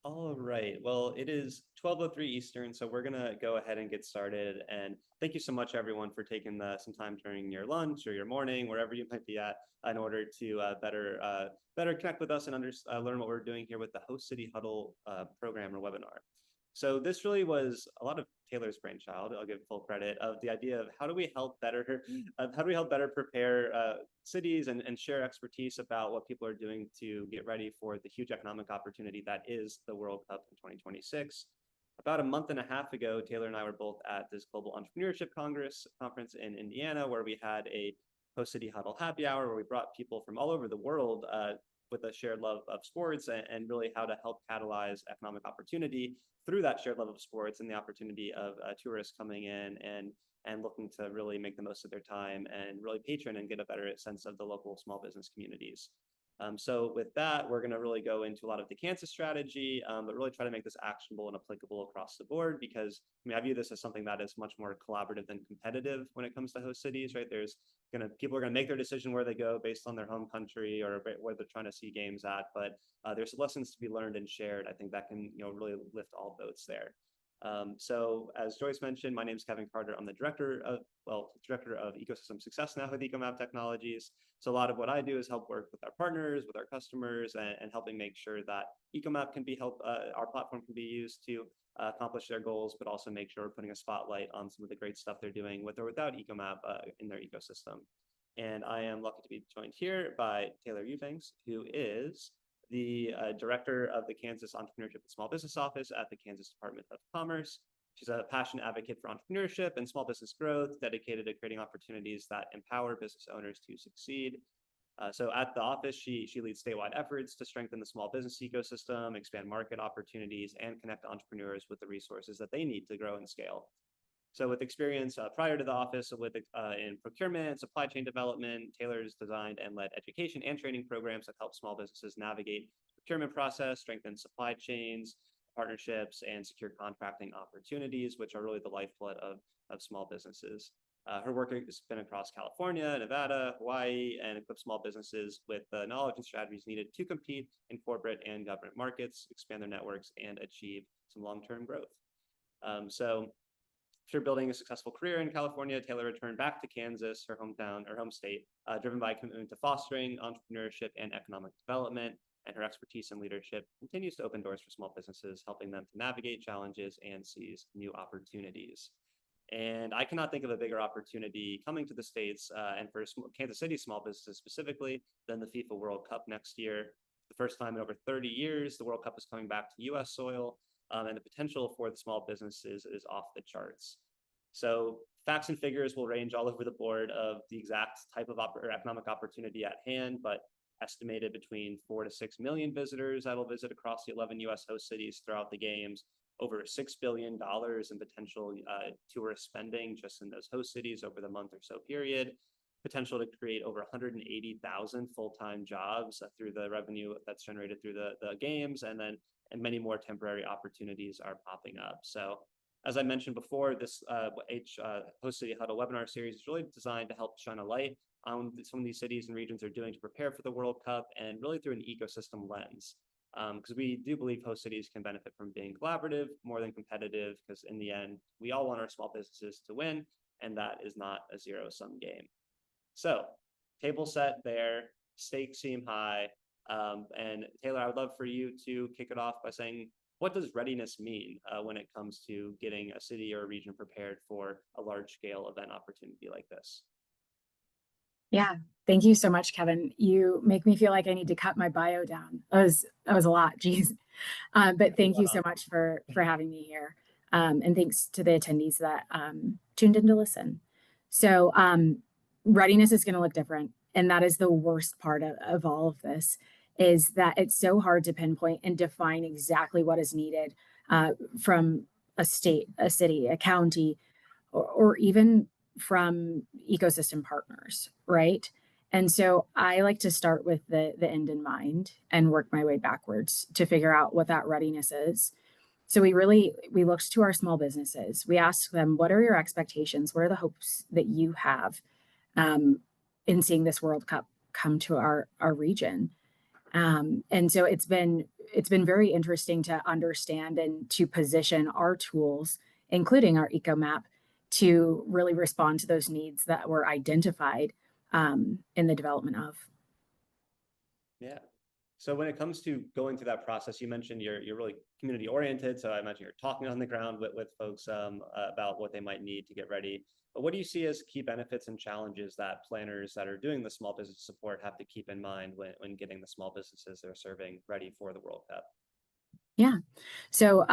All right. Well, it is 12:03 Eastern, so we're gonna go ahead and get started. And thank you so much, everyone, for taking some time during your lunch or your morning, wherever you might be at, in order to better connect with us and learn what we're doing here with the Host City Huddle program or webinar. So this really was a lot of Taylor's brainchild. I'll give full credit of the idea of how do we help better prepare cities and share expertise about what people are doing to get ready for the huge economic opportunity that is the World Cup in 2026. About a month and a half ago, Taylor and I were both at this Global Entrepreneurship Conference in Indiana, where we had a Host City Huddle happy hour, where we brought people from all over the world with a shared love of sports and really how to help catalyze economic opportunity through that shared love of sports and the opportunity of tourists coming in and looking to really make the most of their time and really patron and get a better sense of the local small business communities. So with that, we're going to really go into a lot of the Kansas strategy, but really try to make this actionable and applicable across the board because I view this as something that is much more collaborative than competitive when it comes to host cities, right? People are going to make their decision where they go based on their home country or where they're trying to see games at, but there's lessons to be learned and shared. I think that can really lift all boats there. So as Joyce mentioned, my name is Kevin Carter. I'm the director of ecosystem success now with Ecomap Technologies. So a lot of what I do is help work with our partners, with our customers, and helping make sure that Ecomap our platform can be used to accomplish their goals, but also make sure we're putting a spotlight on some of the great stuff they're doing with or without Ecomap in their ecosystem. And I am lucky to be joined here by Taylor Eubanks, who is the director of the Kansas Entrepreneurship and Small Business Office at the Kansas Department of Commerce. She's a passionate advocate for entrepreneurship and small business growth, dedicated to creating opportunities that empower business owners to succeed. So at the office, she leads statewide efforts to strengthen the small business ecosystem, expand market opportunities, and connect entrepreneurs with the resources that they need to grow and scale. So with experience prior to the office in procurement, supply chain development, Taylor's designed and led education and training programs that help small businesses navigate procurement process, strengthen supply chains, partnerships, and secure contracting opportunities, which are really the lifeblood of small businesses. Her work has been across California, Nevada, Hawaii, and equips small businesses with the knowledge and strategies needed to compete in corporate and government markets, expand their networks, and achieve some long-term growth. So after building a successful career in California, Taylor returned back to Kansas, her hometown or home state, driven by a commitment to fostering entrepreneurship and economic development. And her expertise and leadership continues to open doors for small businesses, helping them to navigate challenges and seize new opportunities. And I cannot think of a bigger opportunity coming to the States and for Kansas City small businesses specifically than the FIFA World Cup next year. The first time in over 30 years, the World Cup is coming back to US soil. And the potential for the small businesses is off the charts. So facts and figures will range all over the board of the exact type of economic opportunity at hand, but estimated between 4 to 6 million visitors that'll visit across the 11 US host cities throughout the games, over $6 billion in potential tourist spending just in those host cities over the month or so period, potential to create over 180,000 full-time jobs through the revenue that's generated through the games, and many more temporary opportunities are popping up. So as I mentioned before, this Host City Huddle webinar series is really designed to help shine a light on some of these cities and regions are doing to prepare for the World Cup and really through an ecosystem lens. Because we do believe host cities can benefit from being collaborative more than competitive, because in the end, we all want our small businesses to win, and that is not a zero-sum game. So table set there, stakes seem high. And Taylor, I would love for you to kick it off by saying, what does readiness mean when it comes to getting a city or a region prepared for a large scale event opportunity like this? Yeah, thank you so much, Kevin. You make me feel like I need to cut my bio down. That was a lot, geez. But thank you so much for having me here. And thanks to the attendees that tuned in to listen. So readiness is going to look different. And that is the worst part of all of this, is that it's so hard to pinpoint and define exactly what is needed from a state, a city, a county, or even from ecosystem partners, right? And so I like to start with the end in mind and work my way backwards to figure out what that readiness is. So we looked to our small businesses. We asked them, what are your expectations? What are the hopes that you have in seeing this World Cup come to our region? And so it's been it's been very interesting to understand and to position our tools, including our eco map, to really respond to those needs that were identified in the development of. Yeah. So when it comes to going through that process, you mentioned you're really community oriented. So I imagine you're talking on the ground with folks about what they might need to get ready. But what do you see as key benefits and challenges that planners that are doing the small business support have to keep in mind when getting the small businesses they're serving ready for the World Cup? Yeah. So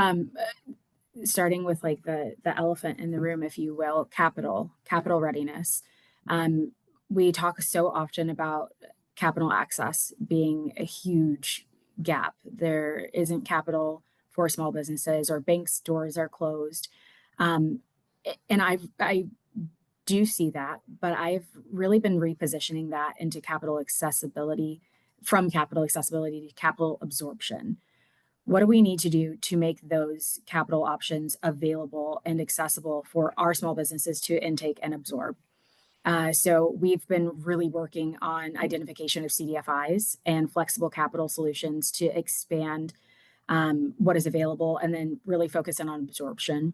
starting with like the elephant in the room, if you will, capital readiness. Um, we talk so often about capital access being a huge gap. There isn't capital for small businesses, or banks' doors are closed. Um, and I do see that, but I've really been repositioning that into capital accessibility, from capital accessibility to capital absorption. What do we need to do to make those capital options available and accessible for our small businesses to intake and absorb? So we've been really working on identification of CDFIs and flexible capital solutions to expand what is available, and then really focus in on absorption.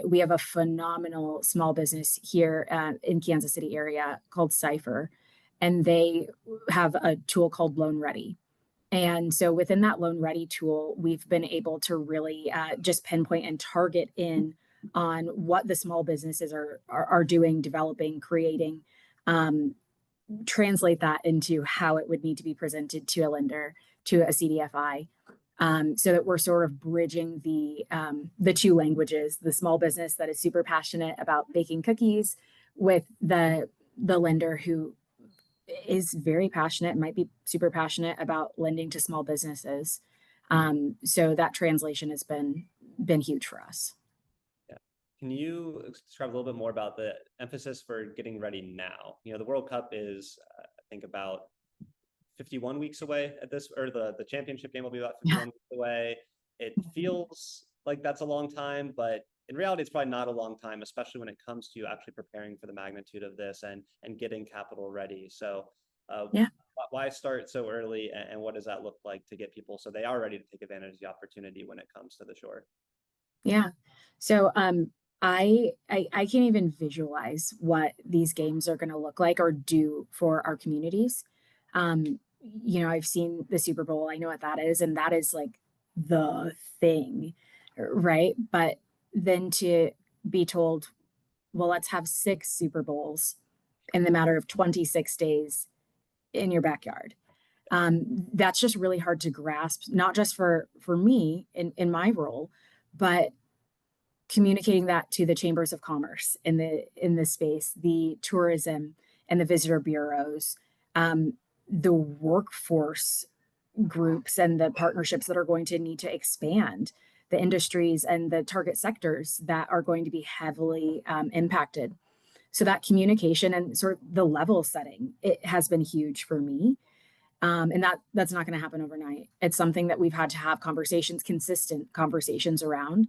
We have a phenomenal small business here in Kansas City area called Cypher, and they have a tool called Loan Ready. And so within that Loan Ready tool, we've been able to really just pinpoint and target in on what the small businesses are doing, developing, creating, um, translate that into how it would need to be presented to a lender, to a CDFI, so that we're sort of bridging the two languages: the small business that is super passionate about baking cookies with the lender who is very passionate, might be super passionate about lending to small businesses. So that translation has been huge for us. Yeah. Can you describe a little bit more about the emphasis for getting ready now? You know, the World Cup is, I think, about 51 weeks away at this, or the championship game will be about 51 weeks away. It feels like that's a long time, but in reality, it's probably not a long time, especially when it comes to actually preparing for the magnitude of this and getting capital ready. So, Yeah. why start so early, and what does that look like to get people so they are ready to take advantage of the opportunity when it comes to the shore? Yeah. So I can't even visualize what these games are going to look like or do for our communities. Um, I've seen the Super Bowl. I know what that is, and that is like the thing, right? But then to be told, well, let's have 6 Super Bowls in the matter of 26 days in your backyard. That's just really hard to grasp, not just for me in my role, but communicating that to the chambers of commerce in the space, the tourism and the visitor bureaus, the workforce groups and the partnerships that are going to need to expand, the industries and the target sectors that are going to be heavily impacted. So that communication and sort of the level setting, it has been huge for me. And that's not going to happen overnight. It's something that we've had to have conversations, consistent conversations around,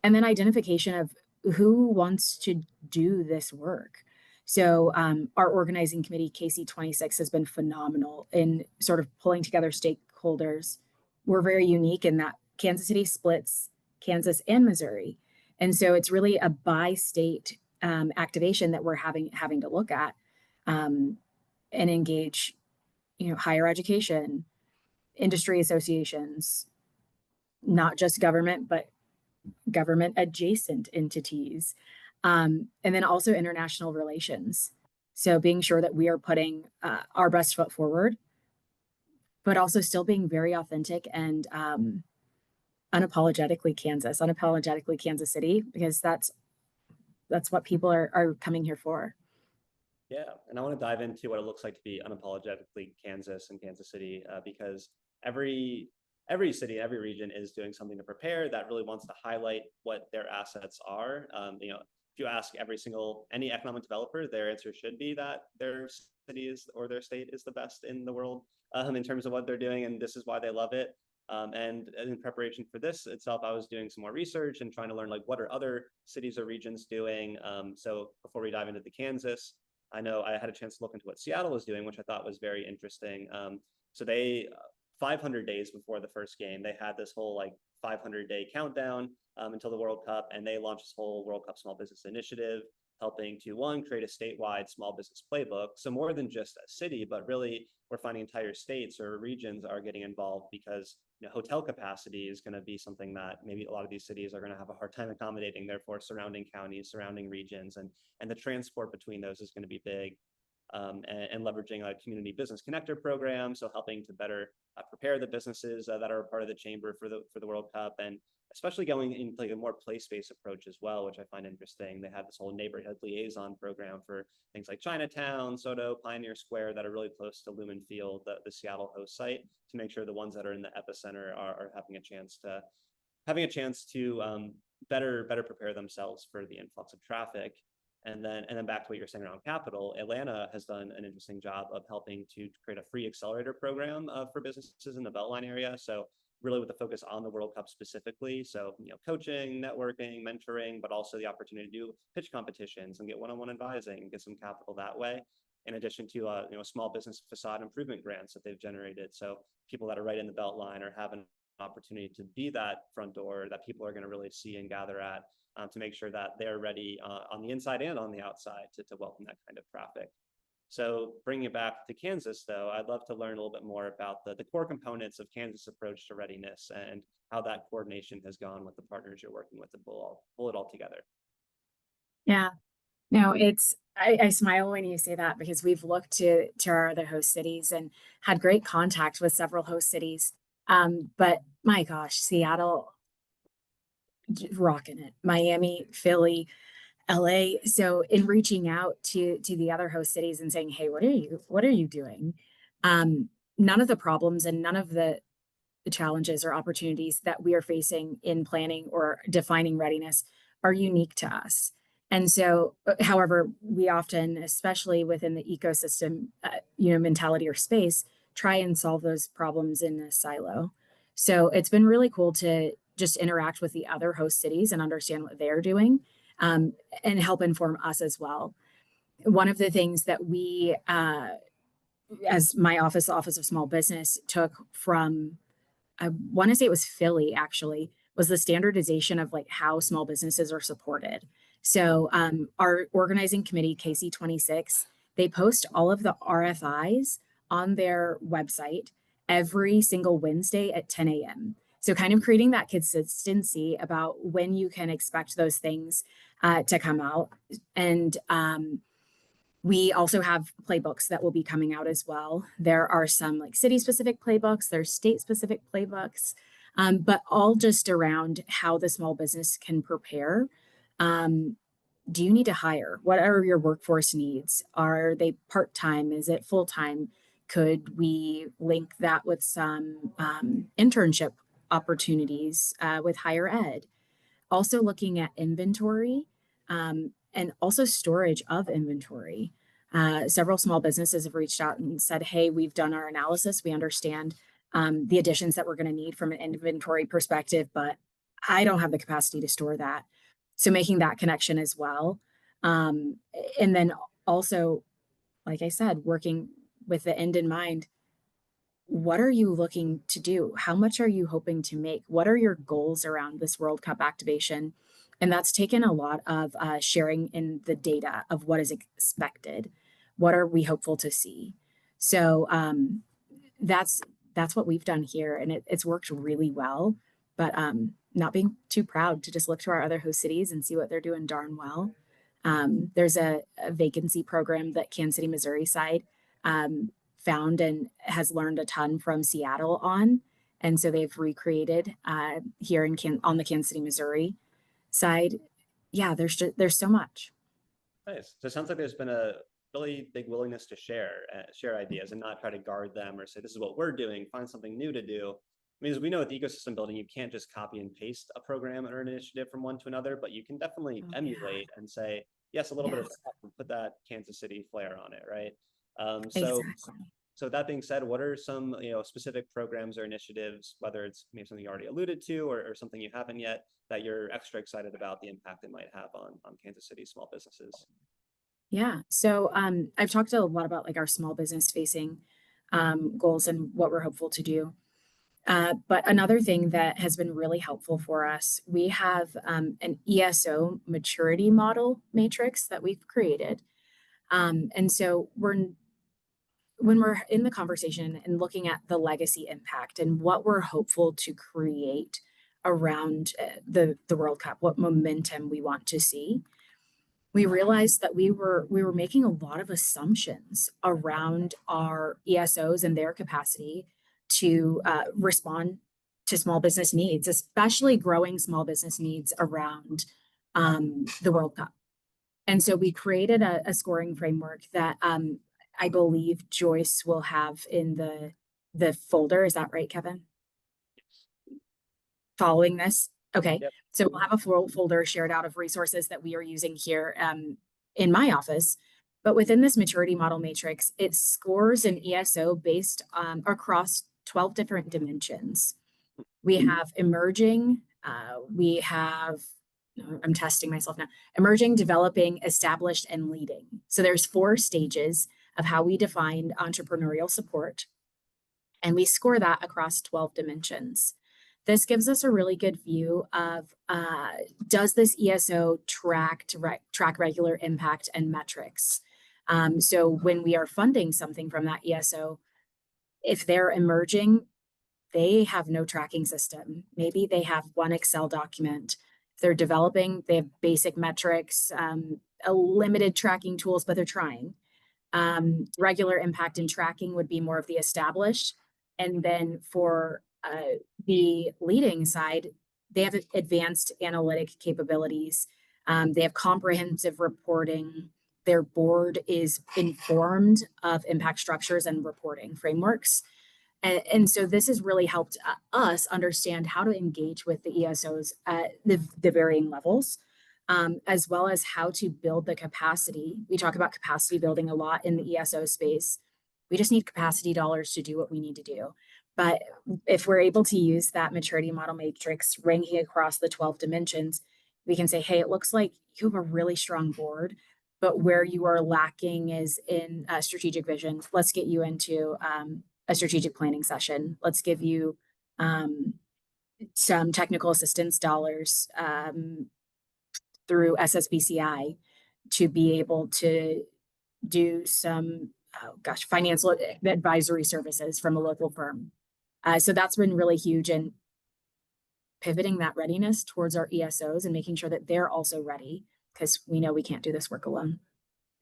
and then identification of who wants to do this work. So our organizing committee, KC26, has been phenomenal in sort of pulling together stakeholders. We're very unique in that Kansas City splits Kansas and Missouri, and so it's really a bi-state activation that we're having to look at and engage, higher education, industry associations, not just government, but government adjacent entities, and then also international relations. So being sure that we are putting our best foot forward, but also still being very authentic and unapologetically Kansas City, because that's what people are coming here for. Yeah, and I want to dive into what it looks like to be unapologetically Kansas and Kansas City, because every city, every region is doing something to prepare that really wants to highlight what their assets are. If you ask any economic developer, their answer should be that their city is, or their state is, the best in the world in terms of what they're doing, and this is why they love it. And in preparation for this itself, I was doing some more research and trying to learn, like, what are other cities or regions doing. So before we dive into the Kansas, I know I had a chance to look into what Seattle was doing, which I thought was very interesting. So they 500 days before the first game, they had this whole like 500-day countdown until the World Cup, and they launched this whole World Cup Small Business Initiative, helping to one, create a statewide small business playbook. So more than just a city, but really we're finding entire states or regions are getting involved because hotel capacity is going to be something that maybe a lot of these cities are going to have a hard time accommodating. Therefore, surrounding counties, surrounding regions, and the transport between those is going to be big. And leveraging a community business connector program, so helping to better prepare the businesses that are part of the chamber for the World Cup, and especially going into like a more place-based approach as well, which I find interesting. They have this whole neighborhood liaison program for things like Chinatown, Soto, Pioneer Square that are really close to Lumen Field, the Seattle host site, to make sure the ones that are in the epicenter are having a chance to better prepare themselves for the influx of traffic. And then back to what you're saying around capital, Atlanta has done an interesting job of helping to create a free accelerator program for businesses in the Beltline area. So really with the focus on the World Cup specifically. So, coaching, networking, mentoring, but also the opportunity to do pitch competitions and get one-on-one advising and get some capital that way. In addition to, small business facade improvement grants that they've generated. So people that are right in the Beltline are having an opportunity to be that front door that people are going to really see and gather at. To make sure that they're ready on the inside and on the outside to welcome that kind of traffic. So bringing it back to Kansas, though, I'd love to learn a little bit more about the core components of Kansas' approach to readiness and how that coordination has gone with the partners you're working with to pull it all together. Yeah, no, I smile when you say that because we've looked to our other host cities and had great contact with several host cities. But my gosh, Seattle, rocking it. Miami, Philly, LA. So in reaching out to the other host cities and saying, hey, what are you doing? None of the problems and none of the challenges or opportunities that we are facing in planning or defining readiness are unique to us. And so, however, we often, especially within the ecosystem, mentality or space, try and solve those problems in a silo. So it's been really cool to just interact with the other host cities and understand what they're doing, and help inform us as well. One of the things that we, as my office, the Office of Small Business, took from, I want to say it was Philly actually, was the standardization of like how small businesses are supported. So our organizing committee, KC26, they post all of the RFIs on their website every single Wednesday at 10 a.m. So kind of creating that consistency about when you can expect those things to come out. And we also have playbooks that will be coming out as well. There are some like city-specific playbooks, there's state-specific playbooks, but all just around how the small business can prepare. Do you need to hire? What are your workforce needs? Are they part-time? Is it full-time? Could we link that with some internship opportunities with higher ed? Also looking at inventory and also storage of inventory. Several small businesses have reached out and said, hey, we've done our analysis. We understand the additions that we're going to need from an inventory perspective, but I don't have the capacity to store that. So making that connection as well. And then also, like I said, working with the end in mind. What are you looking to do? How much are you hoping to make? What are your goals around this World Cup activation? And that's taken a lot of sharing in the data of what is expected. What are we hopeful to see? So that's what we've done here, and it's worked really well. But not being too proud to just look to our other host cities and see what they're doing darn well. There's a vacancy program that Kansas City, Missouri side found and has learned a ton from Seattle on. And so they've recreated here on the Kansas City, Missouri side. Yeah, there's so much. Nice. So it sounds like there's been a really big willingness to share ideas and not try to guard them or say, this is what we're doing, find something new to do. I mean, as we know with ecosystem building, you can't just copy and paste a program or an initiative from one to another, but you can definitely emulate and say, yes, a little bit of that, and put that Kansas City flair on it, right? So that being said, what are some specific programs or initiatives, whether it's maybe something you already alluded to or something you haven't yet, that you're extra excited about the impact it might have on Kansas City small businesses? Yeah, so I've talked a lot about like our small business facing goals and what we're hopeful to do. But another thing that has been really helpful for us, we have an ESO maturity model matrix that we've created. And so when we're in the conversation and looking at the legacy impact and what we're hopeful to create around the World Cup, what momentum we want to see, we realized that we were making a lot of assumptions around our ESOs and their capacity to respond to small business needs, especially growing small business needs around the World Cup. And so we created a scoring framework that I believe Joyce will have in the folder. Is that right, Kevin? Following this? Okay. Yep. So we'll have a folder shared out of resources that we are using here in my office. But within this maturity model matrix, it scores an ESO based across 12 different dimensions. We have emerging, we have, I'm testing myself now, emerging, developing, established, and leading. So there's 4 stages of how we define entrepreneurial support. And we score that across 12 dimensions. This gives us a really good view of, does this ESO track regular impact and metrics? So when we are funding something from that ESO, if they're emerging, they have no tracking system. Maybe they have one Excel document. If they're developing, they have basic metrics, a limited tracking tools, but they're trying. Regular impact and tracking would be more of the established. And then for the leading side, they have advanced analytic capabilities. They have comprehensive reporting. Their board is informed of impact structures and reporting frameworks. And so this has really helped us understand how to engage with the ESOs at the varying levels, as well as how to build the capacity. We talk about capacity building a lot in the ESO space. We just need capacity dollars to do what we need to do. But if we're able to use that maturity model matrix ranking across the 12 dimensions, we can say, hey, it looks like you have a really strong board, but where you are lacking is in strategic vision. Let's get you into a strategic planning session. Let's give you some technical assistance dollars through SSBCI to be able to do some, financial advisory services from a local firm. So that's been really huge, and pivoting that readiness towards our ESOs and making sure that they're also ready, because we know we can't do this work alone.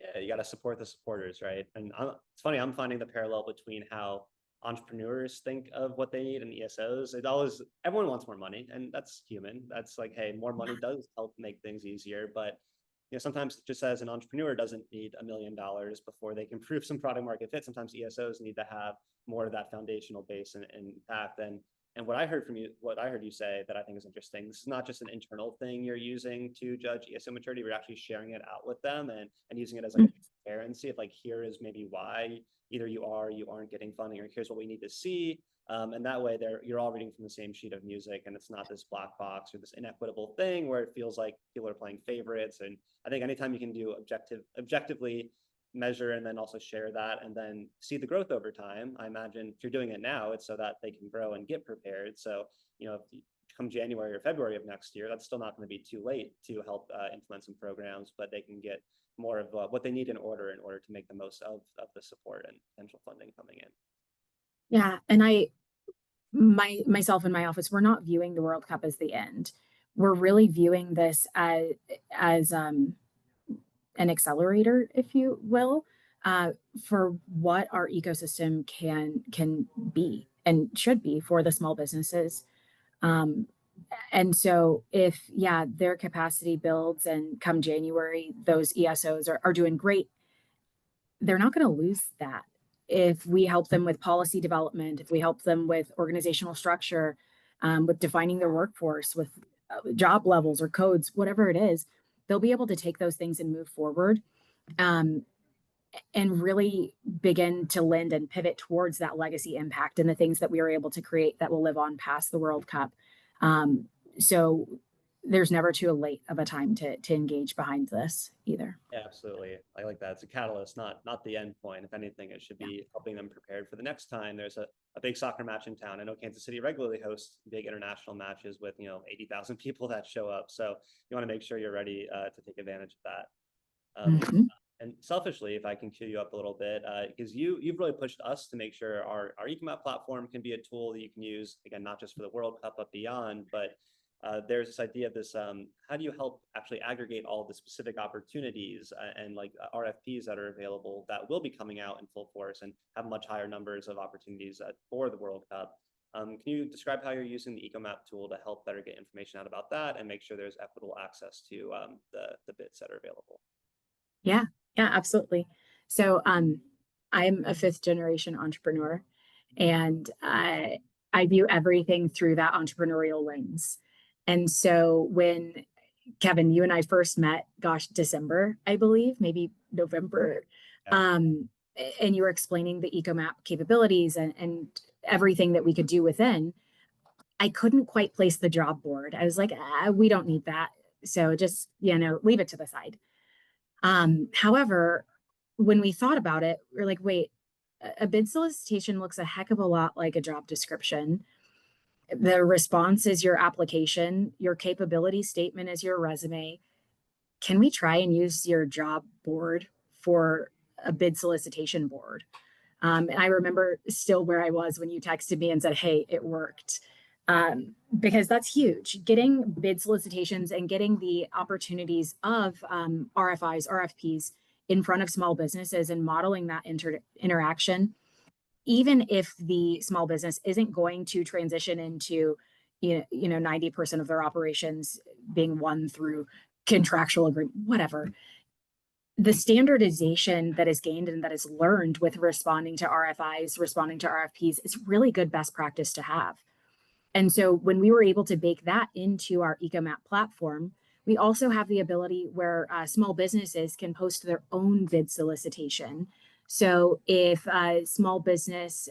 Yeah, you got to support the supporters, right? And it's funny, I'm finding the parallel between how entrepreneurs think of what they need and ESOs. Everyone wants more money, and that's human. That's like, hey, more money does help make things easier, but sometimes just as an entrepreneur doesn't need $1 million before they can prove some product market fit. Sometimes ESOs need to have more of that foundational base and impact. And what I heard you say that I think is interesting, this is not just an internal thing you're using to judge ESO maturity, we're actually sharing it out with them and using it as like a transparency of like, here is maybe why either you aren't getting funding, or here's what we need to see. And that way you're all reading from the same sheet of music, and it's not this black box or this inequitable thing where it feels like people are playing favorites. And I think anytime you can do objectively measure and then also share that and then see the growth over time, I imagine if you're doing it now, it's so that they can grow and get prepared. So, if you come January or February of next year, that's still not going to be too late to help implement some programs, but they can get more of what they need in order to make the most of the support and potential funding coming in. Yeah, and myself in my office, we're not viewing the World Cup as the end. We're really viewing this as an accelerator, if you will, for what our ecosystem can be and should be for the small businesses. And so if, their capacity builds and come January, those ESOs are doing great, they're not going to lose that. If we help them with policy development, if we help them with organizational structure, with defining their workforce, with job levels or codes, whatever it is, they'll be able to take those things and move forward, and really begin to lend and pivot towards that legacy impact and the things that we are able to create that will live on past the World Cup. So there's never too late of a time to engage behind this either. Yeah, absolutely. I like that. It's a catalyst, not the end point. If anything, it should be helping them prepared for the next time there's a big soccer match in town. I know Kansas City regularly hosts big international matches with, 80,000 people that show up. So you want to make sure you're ready to take advantage of that. Mhm. And selfishly, if I can cue you up a little bit, because you've really pushed us to make sure our Ecomap platform can be a tool that you can use, again, not just for the World Cup, but beyond. But there's this idea of this, how do you help actually aggregate all the specific opportunities and like RFPs that are available that will be coming out in full force and have much higher numbers of opportunities for the World Cup? Can you describe how you're using the Ecomap tool to help better get information out about that and make sure there's equitable access to the bids that are available? Yeah, yeah, absolutely. So I'm a fifth generation entrepreneur, and I view everything through that entrepreneurial lens. And so when Kevin, you and I first met, gosh, December, I believe, maybe November, Yeah. and you were explaining the Ecomap capabilities and everything that we could do within, I couldn't quite place the job board. I was like, we don't need that. So just, leave it to the side. However, when we thought about it, we're like, wait, a bid solicitation looks a heck of a lot like a job description. The response is your application, your capability statement is your resume. Can we try and use your job board for a bid solicitation board? And I remember still where I was when you texted me and said, hey, it worked. Because that's huge. Getting bid solicitations and getting the opportunities of RFIs, RFPs in front of small businesses and modeling that interaction, even if the small business isn't going to transition into 90% of their operations being won through contractual agreement, whatever. The standardization that is gained and that is learned with responding to RFIs, responding to RFPs is really good best practice to have. And so when we were able to bake that into our Ecomap platform, we also have the ability where small businesses can post their own bid solicitation. So if a small business,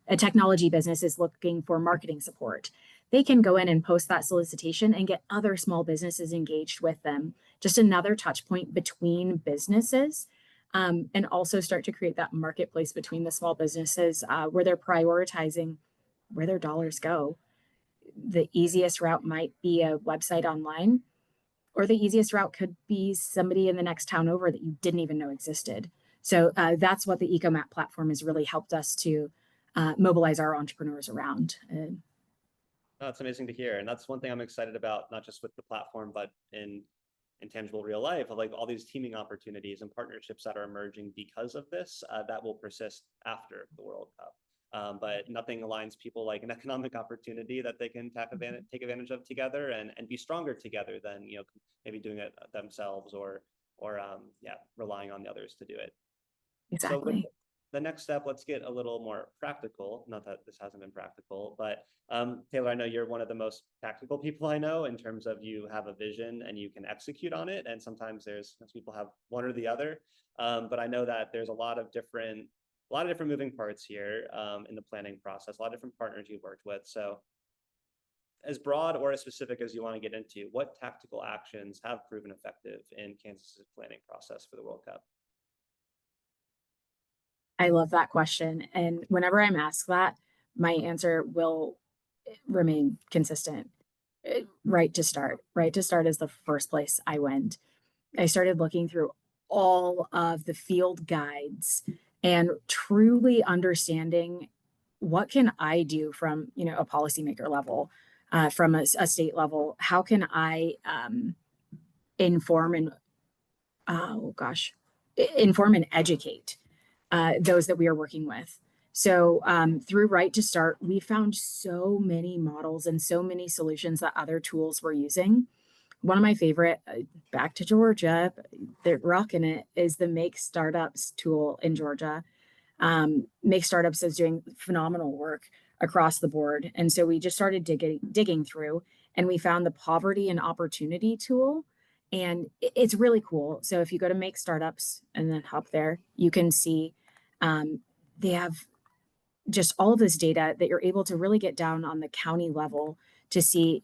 a technology business is looking for marketing support, they can go in and post that solicitation and get other small businesses engaged with them. Just another touch point between businesses, and also start to create that marketplace between the small businesses where they're prioritizing where their dollars go. The easiest route might be a website online, or the easiest route could be somebody in the next town over that you didn't even know existed. So that's what the Ecomap platform has really helped us to mobilize our entrepreneurs around. That's amazing to hear. And that's one thing I'm excited about, not just with the platform, but in tangible real life, of like all these teaming opportunities and partnerships that are emerging because of this that will persist after the World Cup. But nothing aligns people like an economic opportunity that they can take advantage of together and be stronger together than maybe doing it themselves or relying on the others to do it. Exactly. So the next step, let's get a little more practical. Not that this hasn't been practical, but Taylor, I know you're one of the most practical people I know in terms of you have a vision and you can execute on it. And sometimes people have one or the other. But I know that there's a lot of different moving parts here in the planning process, a lot of different partners you've worked with. So as broad or as specific as you want to get into, what tactical actions have proven effective in Kansas's planning process for the World Cup? I love that question. And whenever I'm asked that, my answer will remain consistent. Right to start. Right to start is the first place I went. I started looking through all of the field guides and truly understanding what can I do from a policymaker level, from a state level. How can I inform and inform and educate those that we are working with. So through Right to Start, we found so many models and so many solutions that other tools were using. One of my favorite, back to Georgia, they're rocking it, is the Make Startups tool in Georgia. Make Startups is doing phenomenal work across the board. And so we just started digging through, and we found the Poverty and Opportunity tool. And it's really cool. So if you go to Make Startups and then hop there, you can see they have just all of this data that you're able to really get down on the county level to see,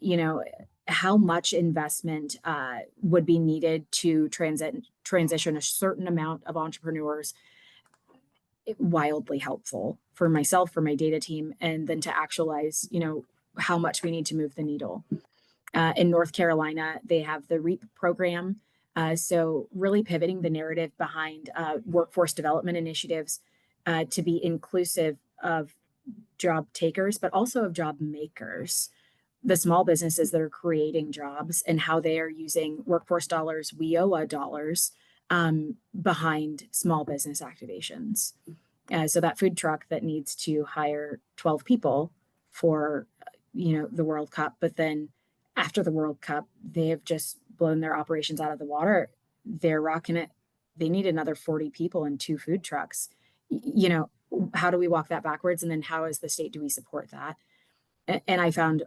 how much investment would be needed to transition a certain amount of entrepreneurs. Wildly helpful. for myself, for my data team, and then to actualize, how much we need to move the needle. In North Carolina, they have the REAP program. So really pivoting the narrative behind workforce development initiatives to be inclusive of job takers, but also of job makers, the small businesses that are creating jobs and how they are using workforce dollars, WIOA dollars, behind small business activations. So that food truck that needs to hire 12 people for, the World Cup, but then after the World Cup, they have just blown their operations out of the water. They're rocking it. They need another 40 people and 2 food trucks. How do we walk that backwards? And then how as the state do we support that? And I found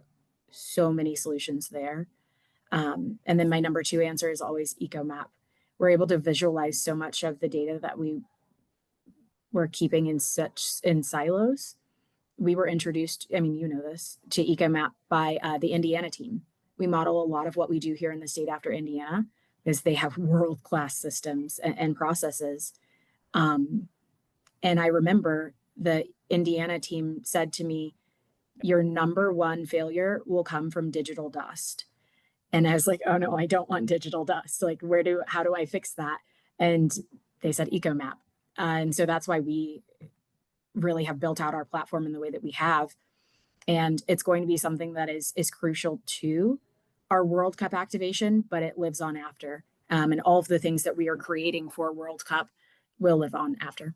so many solutions there. And then my number 2 answer is always EcoMap. We're able to visualize so much of the data that we're keeping in silos. We were introduced, I mean, this, to EcoMap by the Indiana team. We model a lot of what we do here in the state after Indiana because they have world-class systems and processes. And I remember the Indiana team said to me, your number 1 failure will come from digital dust. And I was like, oh no, I don't want digital dust. Like, how do I fix that? And they said EcoMap. And so that's why we really have built out our platform in the way that we have. And it's going to be something that is crucial to our World Cup activation, but it lives on after. And all of the things that we are creating for World Cup will live on after.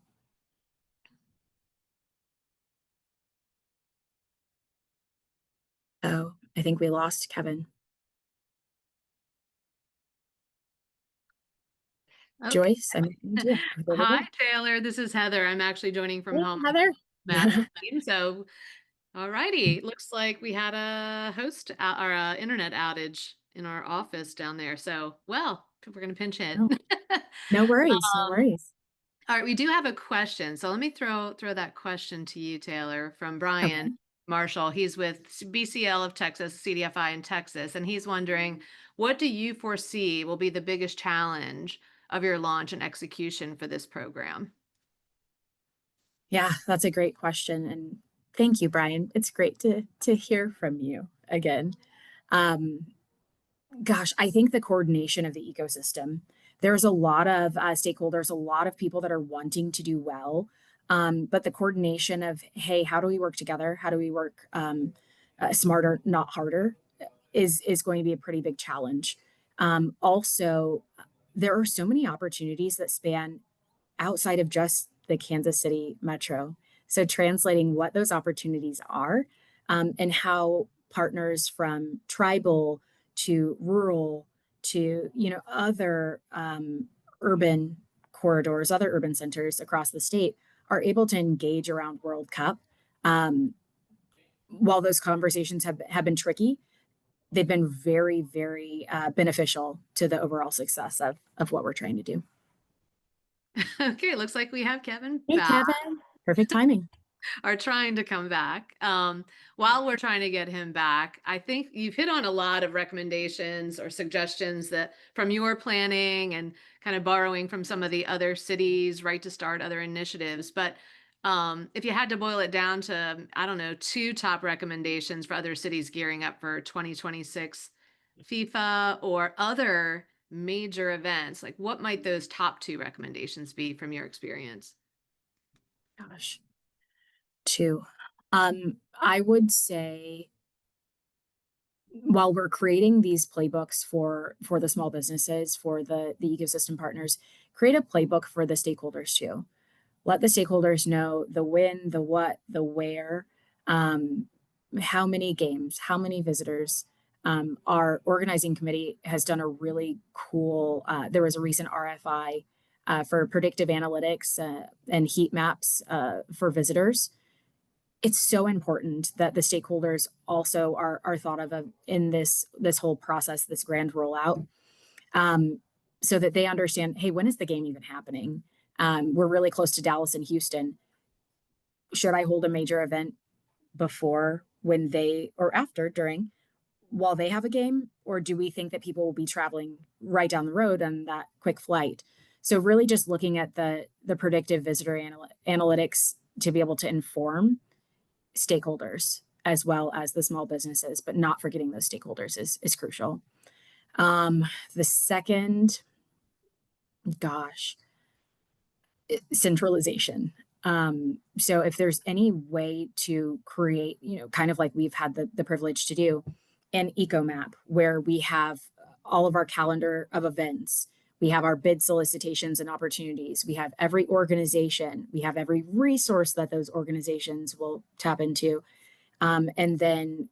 Oh, I think we lost Kevin. Okay. Joyce, Hi, Taylor. This is Heather. I'm actually joining from home. Heather. So, all righty. Looks like we had a internet outage in our office down there. So, well, we're going to pinch hit. No worries. No worries. All right. We do have a question. So let me throw that question to you, Taylor, from Brian Marshall. He's with BCL of Texas, CDFI in Texas. And he's wondering, what do you foresee will be the biggest challenge of your launch and execution for this program? Yeah, that's a great question. And thank you, Brian. It's great to hear from you again. Gosh, I think the coordination of the ecosystem. There's a lot of stakeholders, a lot of people that are wanting to do well. But the coordination of, hey, how do we work together? How do we work smarter, not harder, is going to be a pretty big challenge. Also, there are so many opportunities that span outside of just the Kansas City metro. So translating what those opportunities are and how partners from tribal to rural to, other urban corridors, other urban centers across the state are able to engage around World Cup. While those conversations have been tricky, they've been very, very beneficial to the overall success of what we're trying to do. Okay, looks like we have Kevin back. Kevin, perfect timing. Are trying to come back. While we're trying to get him back, I think you've hit on a lot of recommendations or suggestions that from your planning and kind of borrowing from some of the other cities, right to start other initiatives. But if you had to boil it down to, I don't know, 2 top recommendations for other cities gearing up for 2026 FIFA or other major events, like what might those top 2 recommendations be from your experience? Gosh. 2. I would say while we're creating these playbooks for the small businesses, for the ecosystem partners, create a playbook for the stakeholders too. Let the stakeholders know the when, the what, the where, how many games, how many visitors. Our organizing committee has done a really cool, there was a recent RFI for predictive analytics and heat maps for visitors. It's so important that the stakeholders also are thought of in this whole process, this grand rollout, so that they understand, hey, when is the game even happening? We're really close to Dallas and Houston. Should I hold a major event before, when they, or after, during, while they have a game? Or do we think that people will be traveling right down the road on that quick flight? So really just looking at the predictive visitor analytics to be able to inform stakeholders as well as the small businesses, but not forgetting those stakeholders is crucial. The second, gosh, centralization. So if there's any way to create, kind of like we've had the privilege to do, an eco map where we have all of our calendar of events, we have our bid solicitations and opportunities, we have every organization, we have every resource that those organizations will tap into. And then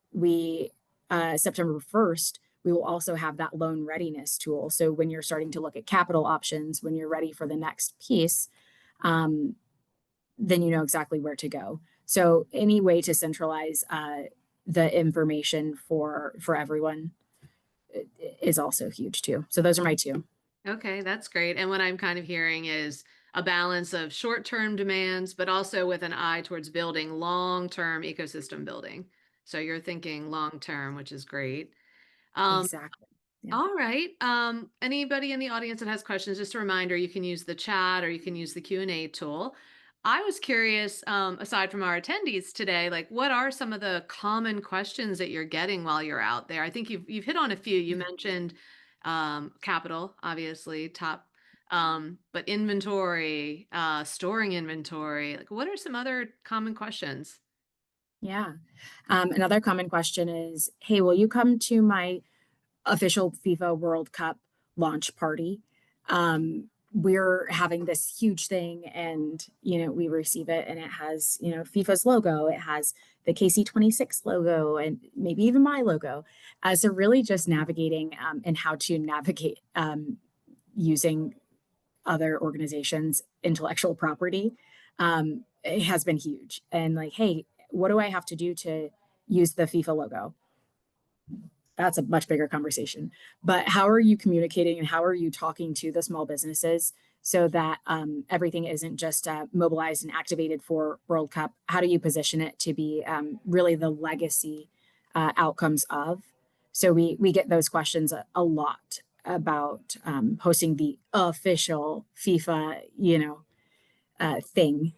September 1st, we will also have that loan readiness tool. So when you're starting to look at capital options, when you're ready for the next piece, then you know exactly where to go. So any way to centralize the information for everyone is also huge too. So those are my two. Okay, that's great. And what I'm kind of hearing is a balance of short-term demands, but also with an eye towards building long-term ecosystem building. So you're thinking long-term, which is great. Exactly. Yeah. All right. Anybody in the audience that has questions, just a reminder, you can use the chat or you can use the Q&A tool. I was curious, aside from our attendees today, like what are some of the common questions that you're getting while you're out there? I think you've hit on a few. You mentioned capital, obviously, top, but inventory, storing inventory. Like what are some other common questions? Yeah. Another common question is, hey, will you come to my official FIFA World Cup launch party? We're having this huge thing and, we receive it and it has, FIFA's logo, it has the KC26 logo and maybe even my logo. So really just navigating and how to navigate using other organizations' intellectual property it has been huge. And like, hey, what do I have to do to use the FIFA logo? That's a much bigger conversation. But how are you communicating and how are you talking to the small businesses so that everything isn't just mobilized and activated for World Cup? How do you position it to be really the legacy outcomes of? So we get those questions a lot about hosting the official FIFA, thing,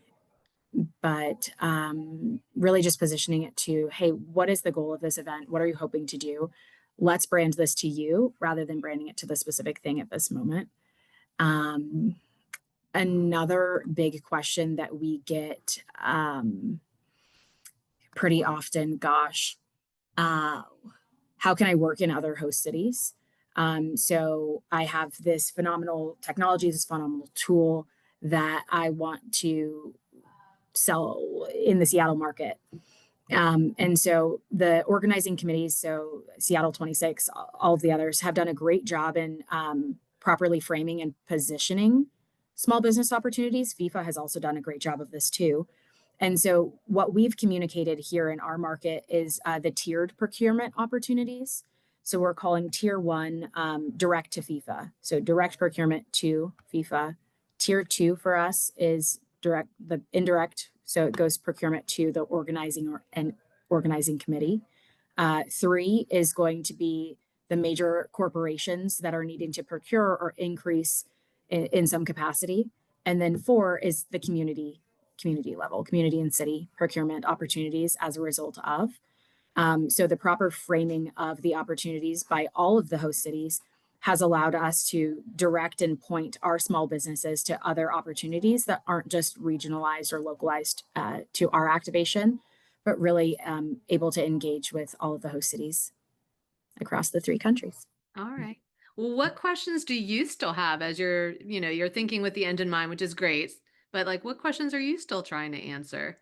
but really just positioning it to, hey, what is the goal of this event? What are you hoping to do? Let's brand this to you rather than branding it to the specific thing at this moment. Another big question that we get pretty often, how can I work in other host cities? So I have this phenomenal technology, this phenomenal tool that I want to sell in the Seattle market. And so the organizing committees, so Seattle 26, all of the others have done a great job in properly framing and positioning small business opportunities. FIFA has also done a great job of this too. And so what we've communicated here in our market is the tiered procurement opportunities. So we're calling tier 1 direct to FIFA. So direct procurement to FIFA. Tier 2 for us is the indirect. So it goes procurement to the organizing committee. 3 is going to be the major corporations that are needing to procure or increase in some capacity. And then 4 is the community level, community and city procurement opportunities as a result of. So the proper framing of the opportunities by all of the host cities has allowed us to direct and point our small businesses to other opportunities that aren't just regionalized or localized to our activation, but really able to engage with all of the host cities across the 3 countries. All right. Well, what questions do you still have as you're thinking with the end in mind, which is great, but like what questions are you still trying to answer?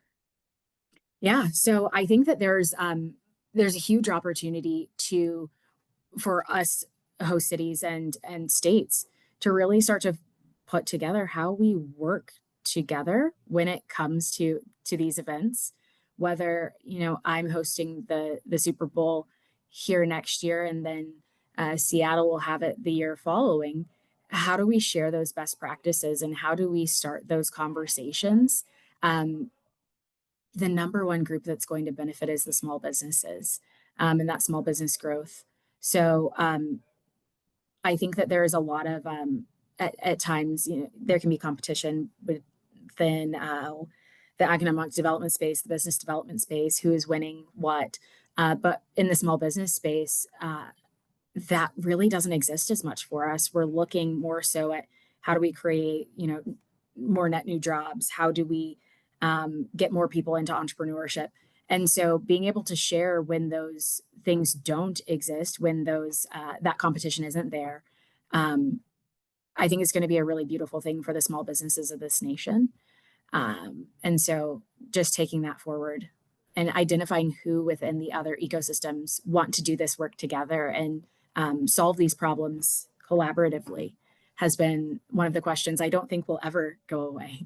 Yeah, so I think that there's a huge opportunity for us host cities and states to really start to put together how we work together when it comes to these events. Whether I'm hosting the Super Bowl here next year and then Seattle will have it the year following. How do we share those best practices and how do we start those conversations? The number one group that's going to benefit is the small businesses and that small business growth. So I think that there is a lot of at times there can be competition within the economic development space, the business development space, who is winning what. But in the small business space, that really doesn't exist as much for us. We're looking more so at how do we create, more net new jobs? How do we get more people into entrepreneurship? And so being able to share when those things don't exist, when those that competition isn't there, I think it's going to be a really beautiful thing for the small businesses of this nation. And so just taking that forward and identifying who within the other ecosystems want to do this work together and solve these problems collaboratively has been one of the questions I don't think will ever go away.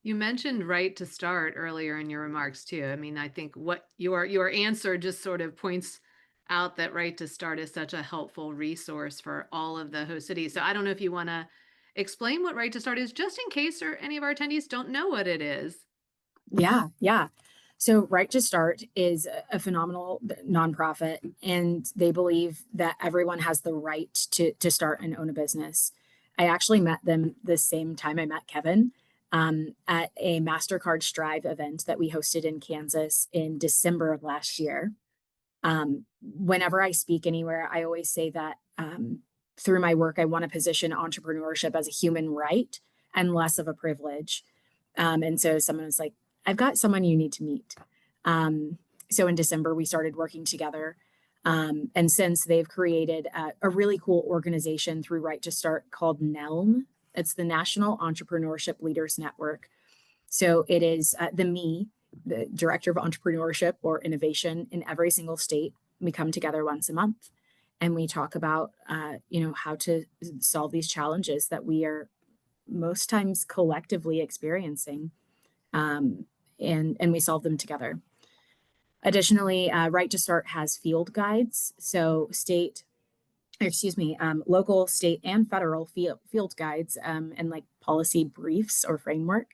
You mentioned right to start earlier in your remarks too. I mean, I think what your answer just sort of points out that right to start is such a helpful resource for all of the host cities. So I don't know if you want to explain what right to start is, just in case or any of our attendees don't know what it is. Yeah. So Right to Start is a phenomenal nonprofit, and they believe that everyone has the right to start and own a business. I actually met them the same time I met Kevin at a MasterCard Strive event that we hosted in Kansas in December of last year. Whenever I speak anywhere, I always say that through my work, I want to position entrepreneurship as a human right and less of a privilege. And so someone was like, I've got someone you need to meet. So in December, we started working together. And since they've created a really cool organization through Right to Start called NELM. It's the National Entrepreneurship Leaders Network. So it is the Director of Entrepreneurship or Innovation in every single state. We come together once a month and we talk about, how to solve these challenges that we are most times collectively experiencing. And we solve them together. Additionally, Right to Start has field guides. So local, state, and federal field guides and like policy briefs or framework.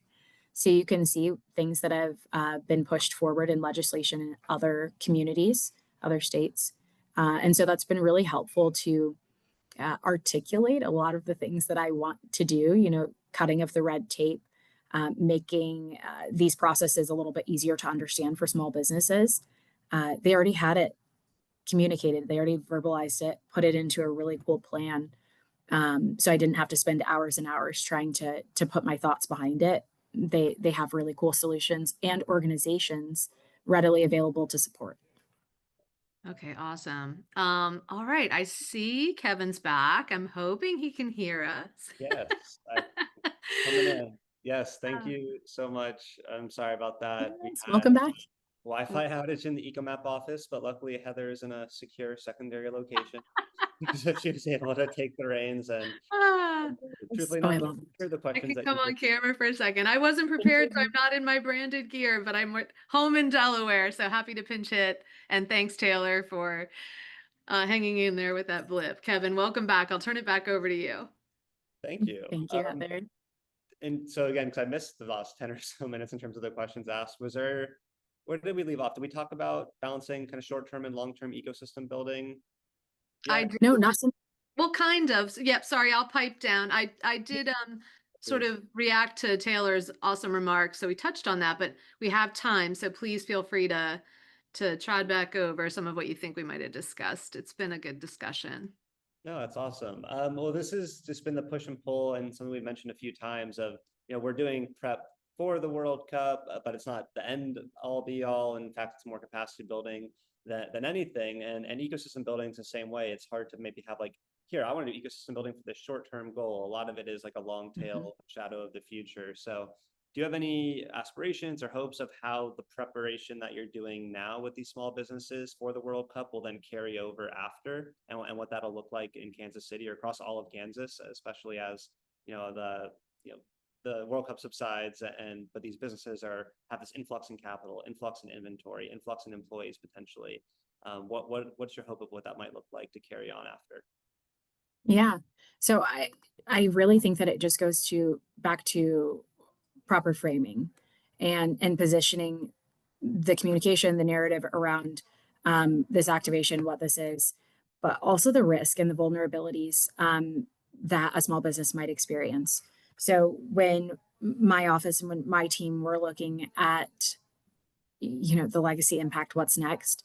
So you can see things that have been pushed forward in legislation in other communities, other states. And so that's been really helpful to articulate a lot of the things that I want to do, cutting of the red tape, making these processes a little bit easier to understand for small businesses. They already had it communicated. They already verbalized it, put it into a really cool plan. So I didn't have to spend hours and hours trying to put my thoughts behind it. They have really cool solutions and organizations readily available to support. Okay, awesome. All right, I see Kevin's back. I'm hoping he can hear us. Yes, coming in. Yes, thank you so much. I'm sorry about that. Welcome back. Wi-Fi outage in the EcoMap office, but luckily Heather is in a secure secondary location. So she was able to take the reins and truthfully I not love sure the I questions can that come you on did. camera for a second. I wasn't prepared, so I'm not in my branded gear, but I'm home in Delaware, so happy to pinch hit. And thanks, Taylor, for hanging in there with that blip. Kevin, welcome back. I'll turn it back over to you. Thank you. Thank you, Heather. And so again, because I missed the last 10 or so minutes in terms of the questions asked, where did we leave off? Did we talk about balancing kind of short-term and long-term ecosystem building? Yeah. No, not so. Well, kind of. Yep. Sorry, I'll pipe down. I did sort Please. of react to Taylor's awesome remarks, so we touched on that, but we have time, so please feel free to trot back over some of what you think we might have discussed. It's been a good discussion. No, that's awesome. Well, this has just been the push and pull and something we've mentioned a few times of, we're doing prep for the World Cup, but it's not the end all be all. In fact, it's more capacity building than anything. And ecosystem building is the same way. It's hard to maybe have like, here, I want to do ecosystem building for this short-term goal. A lot of it is like a long tail shadow of the future. So do you have any aspirations or hopes of how the preparation that you're doing now with these small businesses for the World Cup will then carry over after, and what that'll look like in Kansas City or across all of Kansas, especially as the World Cup subsides but these businesses have this influx in capital, influx in inventory, influx in employees potentially. What's your hope of what that might look like to carry on after? Yeah. So I really think that it just goes back to proper framing and positioning the communication, the narrative around this activation, what this is, but also the risk and the vulnerabilities that a small business might experience. So when my office and when my team were looking at, the legacy impact, what's next,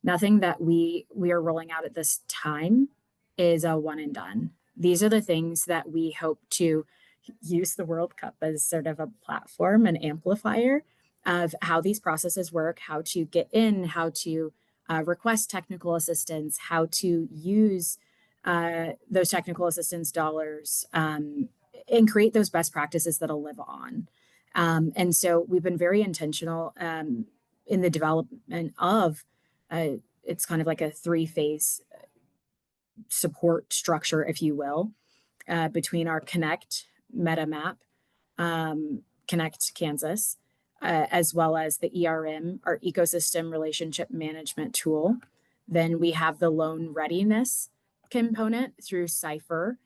nothing that we are rolling out at this time is a one and done. These are the things that we hope to use the World Cup as sort of a platform and amplifier of how these processes work, how to get in, how to request technical assistance, how to use those technical assistance dollars, and create those best practices that'll live on. And so we've been very intentional in the development of it's kind of like a 3-phase support structure, if you will, between our Connect meta map, Connect Kansas, as well as the ERM, our ecosystem relationship management tool. Then we have the loan readiness component through Cypher,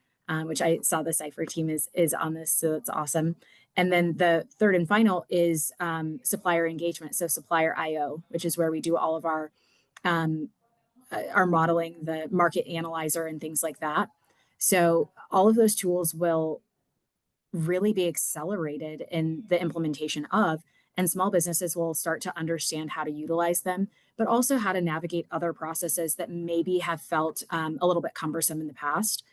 which I saw the Cypher team is on this, so that's awesome. And then the third and final is supplier engagement, so Supplier IO, which is where we do all of our modeling, the market analyzer and things like that. So all of those tools will really be accelerated in the implementation of, and small businesses will start to understand how to utilize them, but also how to navigate other processes that maybe have felt a little bit cumbersome in the past,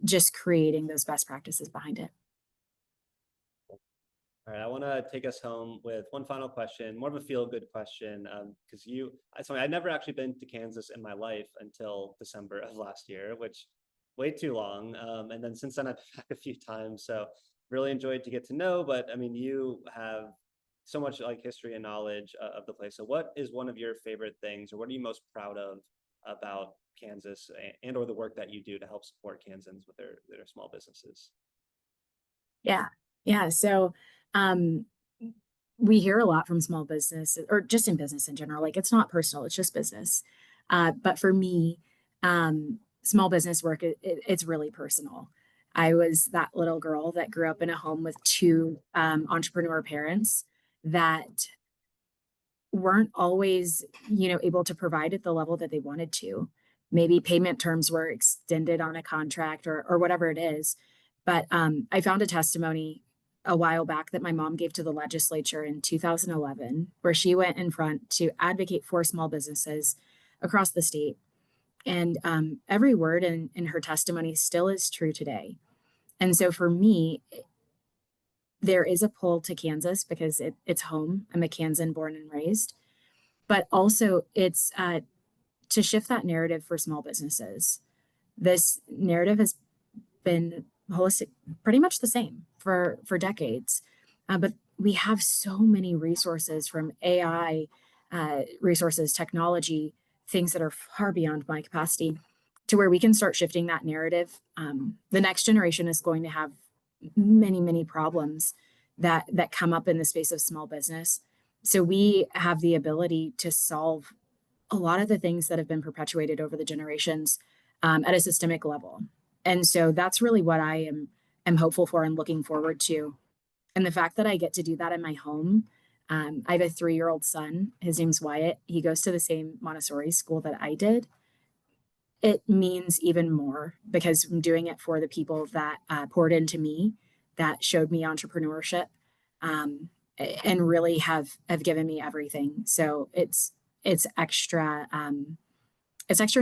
just creating those best practices behind it. All right, I want to take us home with one final question, more of a feel-good question, because I'd never actually been to Kansas in my life until December of last year, which way too long. And then since then I've been back a few times, so really enjoyed to get to know. But I mean, you have so much like history and knowledge of the place. So what is one of your favorite things, or what are you most proud of about Kansas and or the work that you do to help support Kansans with their small businesses? Yeah. So we hear a lot from small business, or just in business in general, like it's not personal, it's just business. But for me, small business work, it's really personal. I was that little girl that grew up in a home with 2 entrepreneur parents that weren't always, able to provide at the level that they wanted to. Maybe payment terms were extended on a contract or whatever it is. But I found a testimony a while back that my mom gave to the legislature in 2011, where she went in front to advocate for small businesses across the state. And every word in her testimony still is true today. And so for me, there is a pull to Kansas because it's home. I'm a Kansan born and raised. But also it's to shift that narrative for small businesses. This narrative has been holistic, pretty much the same for decades. But we have so many resources, from AI resources, technology, things that are far beyond my capacity, to where we can start shifting that narrative. The next generation is going to have many, many problems that come up in the space of small business. So we have the ability to solve a lot of the things that have been perpetuated over the generations at a systemic level. And so that's really what I am hopeful for and looking forward to. And the fact that I get to do that in my home. I have a 3-year-old son. His name's Wyatt. He goes to the same Montessori school that I did. It means even more because I'm doing it for the people that poured into me, that showed me entrepreneurship, and really have given me everything. So it's extra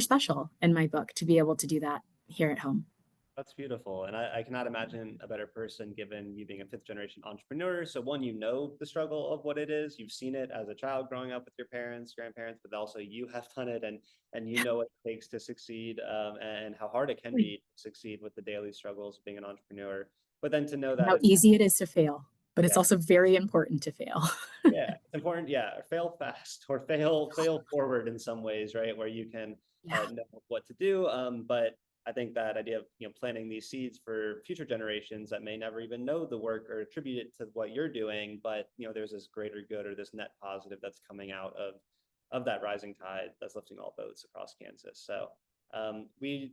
special in my book to be able to do that here at home. That's beautiful. And I cannot imagine a better person, given you being a 5th generation entrepreneur. So one, the struggle of what it is. You've seen it as a child growing up with your parents, grandparents, but also you have done it, and you know what it takes to succeed, and how hard it can be to succeed with the daily struggles of being an entrepreneur. But then to know that How easy it is to fail, but it's Yeah. also very important to fail. Yeah, it's important. Yeah, fail fast or fail forward in some ways, right? Where you can know what to do. But I think that idea of planting these seeds for future generations that may never even know the work or attribute it to what you're doing, but there's this greater good or this net positive that's coming out of that rising tide that's lifting all boats across Kansas. So we,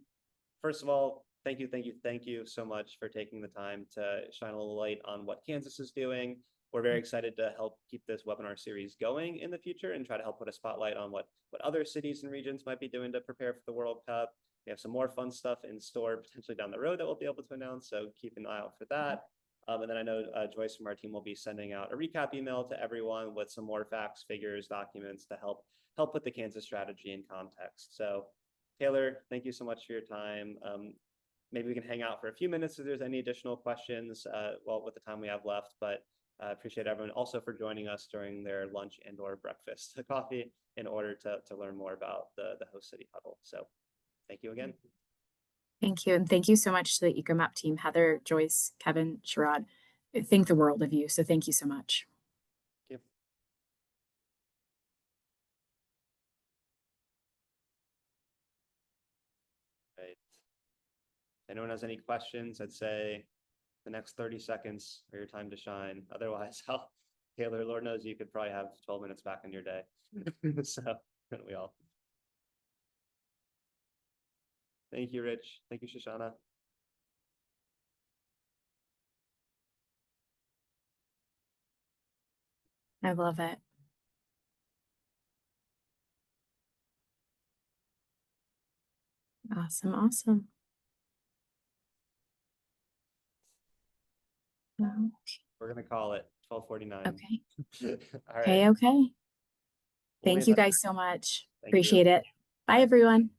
first of all, thank you so much for taking the time to shine a little light on what Kansas is doing. We're very excited to help keep this webinar series going in the future and try to help put a spotlight on what other cities and regions might be doing to prepare for the World Cup. We have some more fun stuff in store potentially down the road that we'll be able to announce, so keep an eye out for that. And then I know Joyce from our team will be sending out a recap email to everyone with some more facts, figures, documents to help put the Kansas strategy in context. So Taylor, thank you so much for your time. Maybe we can hang out for a few minutes if there's any additional questions with the time we have left, but I appreciate everyone also for joining us during their lunch and or breakfast coffee in order to learn more about the host city huddle. So thank you again. Thank you. And thank you so much to the EcoMap team, Heather, Joyce, Kevin, Sherrod. I think the world of you. So thank you so much. Thank you. Right. If anyone has any questions, I'd say the next 30 seconds are your time to shine. Otherwise, Taylor, Lord knows you could probably have 12 minutes back in your day. So couldn't we all? Thank you, Rich. Thank you, Shoshana. I love it. Awesome. Awesome. We're gonna call it 12:49. Okay. All right. Okay. Okay. We'll be Thank in you touch. guys so much. Thank you. Appreciate it. Bye, Bye. everyone.